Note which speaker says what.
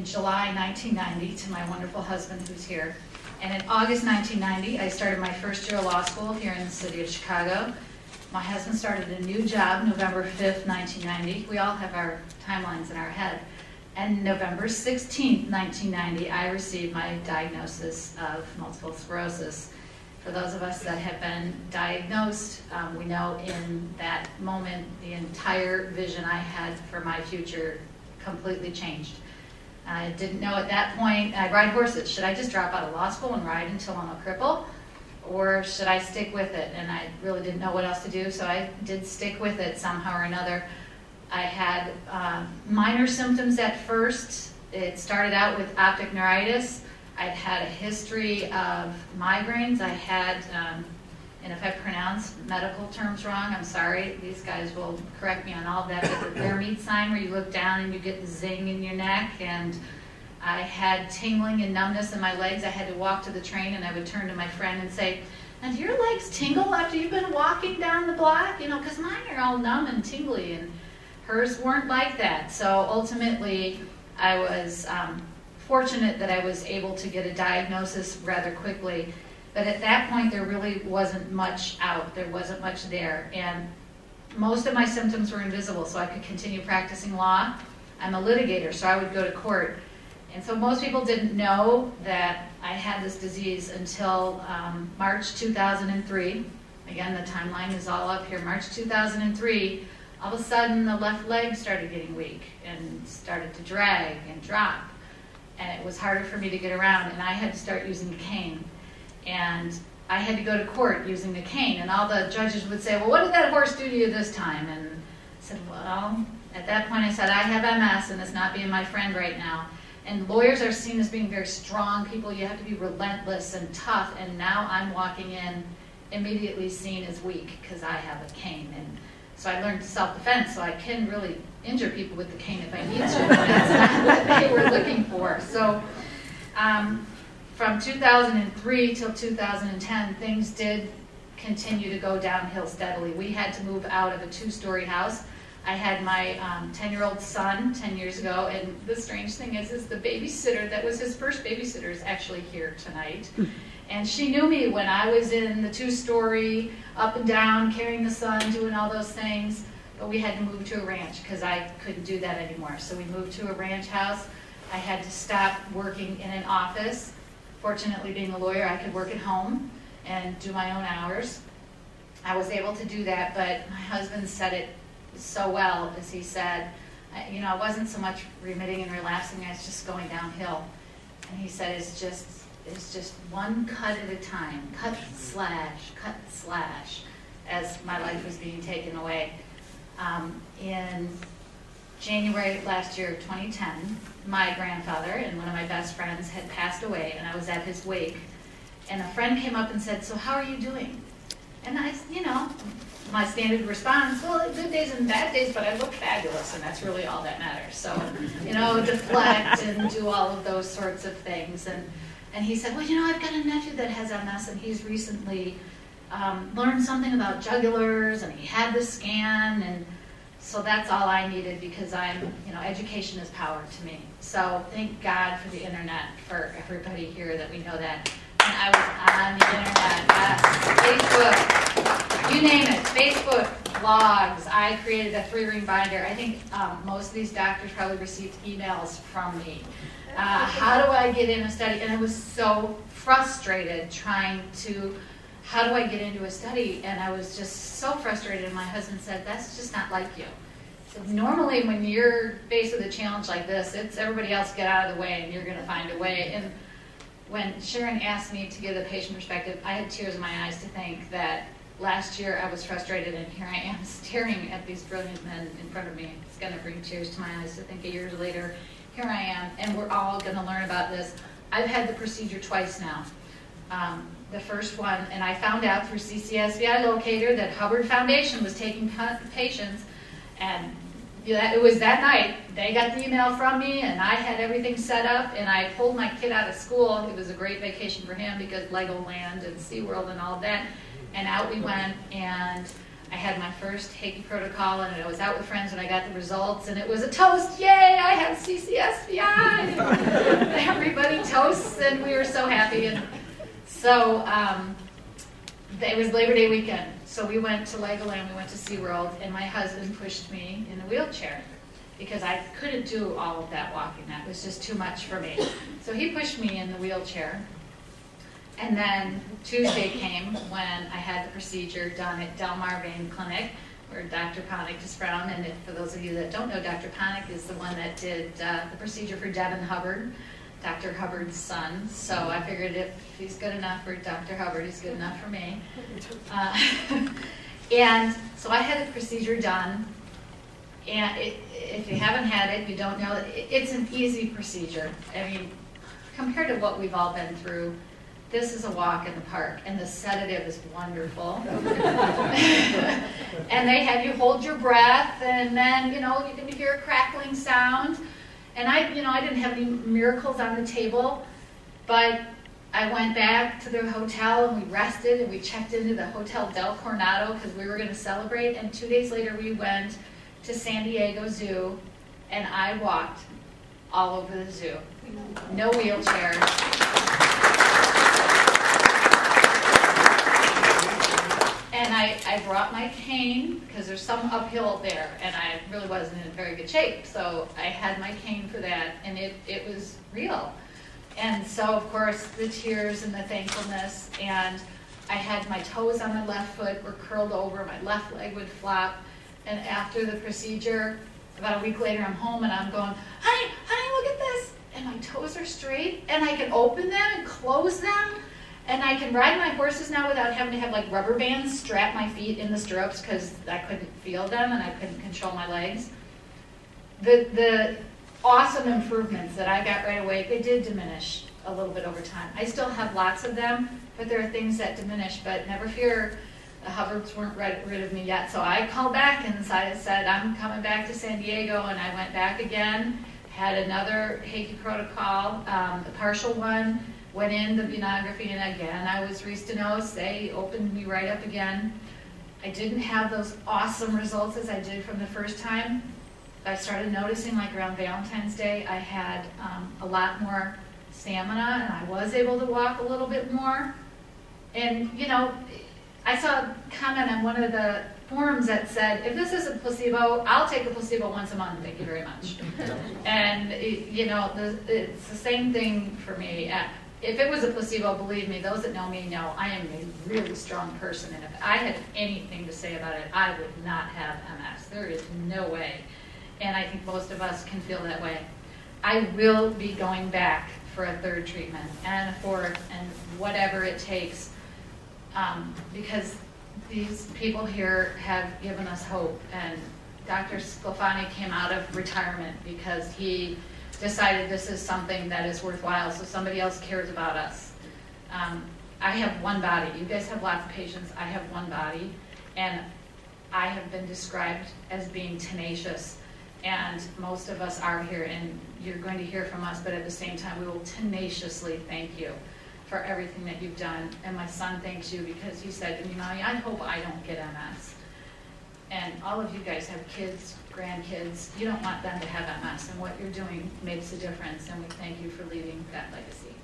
Speaker 1: in July 1990 to my wonderful husband who's here. And in August 1990, I started my first year of law school here in the city of Chicago. My husband started a new job November 5th, 1990. We all have our timelines in our head. And November 16th, 1990, I received my diagnosis of multiple sclerosis. For those of us that have been diagnosed, we know in that moment the entire vision I had for my future completely changed. I didn't know at that point. I ride horses. Should I just drop out of law school and ride until I'm a cripple? Or should I stick with it? And I really didn't know what else to do, so I did stick with it somehow or another. I had minor symptoms at first. It started out with optic neuritis. I'd had a history of migraines. I had, and if I pronounce medical terms wrong, I'm sorry. These guys will correct me on all of that. But the bear meat sign where you look down and you get the zing in your neck. And I had tingling and numbness in my legs. I had to walk to the train, and I would turn to my friend and say, "Now, do your legs tingle after you've been walking down the block? You know, because mine are all numb and tingly." And hers weren't like that. So ultimately, I was fortunate that I was able to get a diagnosis rather quickly. But at that point, there really wasn't much out. There wasn't much there. And most of my symptoms were invisible, so I could continue practicing law. I'm a litigator, so I would go to court. And so most people didn't know that I had this disease until March 2003. Again, the timeline is all up here. March 2003. All of a sudden, the left leg started getting weak and started to drag and drop. And it was harder for me to get around, and I had to start using a cane. And I had to go to court using the cane, and all the judges would say, "Well, what did that horse do to you this time?" And I said, well, at that point I said, "I have MS, and it's not being my friend right now." And lawyers are seen as being very strong people. You have to be relentless and tough, and now I'm walking in immediately seen as weak because I have a cane. And so I learned self-defense, so I can really injure people with the cane if I need to, but that's not what they were looking for. So from 2003 till 2010, things did continue to go downhill steadily. We had to move out of a 2-story house. I had my 10-year-old son 10 years ago, and the strange thing is the babysitter that was his first babysitter is actually here tonight. And she knew me when I was in the 2-story, up and down, carrying the son, doing all those things. But we had to move to a ranch because I couldn't do that anymore. So we moved to a ranch house. I had to stop working in an office. Fortunately, being a lawyer, I could work at home and do my own hours. I was able to do that, but my husband said it so well, as he said, you know, I wasn't so much remitting and relapsing, I was just going downhill. And he said, it's just one cut at a time, cut slash, as my life was being taken away. In January last year, 2010, my grandfather and one of my best friends had passed away, and I was at his wake. And a friend came up and said, "So how are you doing?" And I, you know, my standard response, "Well, good days and bad days, but I look fabulous, and that's really all that matters." So, you know, deflect and do all of those sorts of things. And he said, "Well, you know, I've got a nephew that has MS, and he's recently learned something about jugulars, and he had the scan, and so that's all I needed because you know, education is power to me." So thank God for the internet, for everybody here that we know that. And I was on the internet, yes, Facebook, you name it, Facebook, blogs. I created a 3-ring binder. I think most of these doctors probably received emails from me. How do I get in a study? And I was so frustrated trying to, how do I get into a study? And I was just so frustrated, and my husband said, "That's just not like you." So normally when you're faced with a challenge like this, it's everybody else get out of the way and you're going to find a way. And when Sharon asked me to give the patient perspective, I had tears in my eyes to think that last year I was frustrated, and here I am staring at these brilliant men in front of me. It's going to bring tears to my eyes to think years later, here I am, and we're all going to learn about this. I've had the procedure twice now. The first one, and I found out through CCSVI locator that Hubbard Foundation was taking patients, and it was that night. They got the email from me, and I had everything set up, and I pulled my kid out of school. It was a great vacation for him because Legoland and SeaWorld and all of that. And out we went, and I had my first Hakey protocol, and I was out with friends when I got the results, and it was a toast. Yay, I have CCSVI! Everybody toasts, and we were so happy. And so it was Labor Day weekend, so we went to Legoland, we went to SeaWorld, and my husband pushed me in a wheelchair because I couldn't do all of that walking. That was just too much for me. So he pushed me in the wheelchair. And then Tuesday came when I had the procedure done at Del Mar Vein Clinic, where Dr. Ponick is from. And for those of you that don't know, Dr. Ponick is the one that did the procedure for Devin Hubbard, Dr. Hubbard's son. So I figured if he's good enough for Dr. Hubbard, he's good enough for me. And so I had the procedure done. And if you haven't had it, you don't know, it's an easy procedure. I mean, compared to what we've all been through, this is a walk in the park, and the sedative is wonderful. And they have you hold your breath, and then, you know, you can hear a crackling sound. And I didn't have any miracles on the table, but I went back to the hotel, and we rested, and we checked into the Hotel Del Coronado because we were going to celebrate. And 2 days later, we went to San Diego Zoo, and I walked all over the zoo. No wheelchair. And I brought my cane, because there's some uphill there, and I really wasn't in very good shape. So I had my cane for that, and it was real. And so, of course, the tears and the thankfulness, and I had my toes on my left foot were curled over, my left leg would flop. And after the procedure, about a week later, I'm home, and I'm going, honey, look at this. And my toes are straight, and I can open them and close them. And I can ride my horses now without having to have like rubber bands strap my feet in the stirrups because I couldn't feel them and I couldn't control my legs. The awesome improvements that I got right away, they did diminish a little bit over time. I still have lots of them, but there are things that diminish. But never fear, the Hubbards weren't rid of me yet. So I called back and said, I'm coming back to San Diego, and I went back again, had another Hakey protocol, the partial one. Went in the venography, and again, I was restenosed. They opened me right up again. I didn't have those awesome results as I did from the first time. I started noticing, like around Valentine's Day, I had a lot more stamina, and I was able to walk a little bit more. And, you know, I saw a comment on one of the forums that said, if this is a placebo, I'll take a placebo once a month, thank you very much. And, you know, it's the same thing for me. If it was a placebo, believe me, those that know me know I am a really strong person, and if I had anything to say about it, I would not have MS. There is no way. And I think most of us can feel that way. I will be going back for a third treatment and a fourth and whatever it takes, because these people here have given us hope. And Dr. Sclafani came out of retirement because he decided this is something that is worthwhile, so somebody else cares about us. I have one body. You guys have lots of patients. I have one body, and I have been described as being tenacious, and most of us are here, and you're going to hear from us, but at the same time, we will tenaciously thank you for everything that you've done. And my son thanks you because he said to me, Mommy, I hope I don't get MS. And all of you guys have kids, grandkids. You don't want them to have MS, and what you're doing makes a difference, and we thank you for leaving that legacy.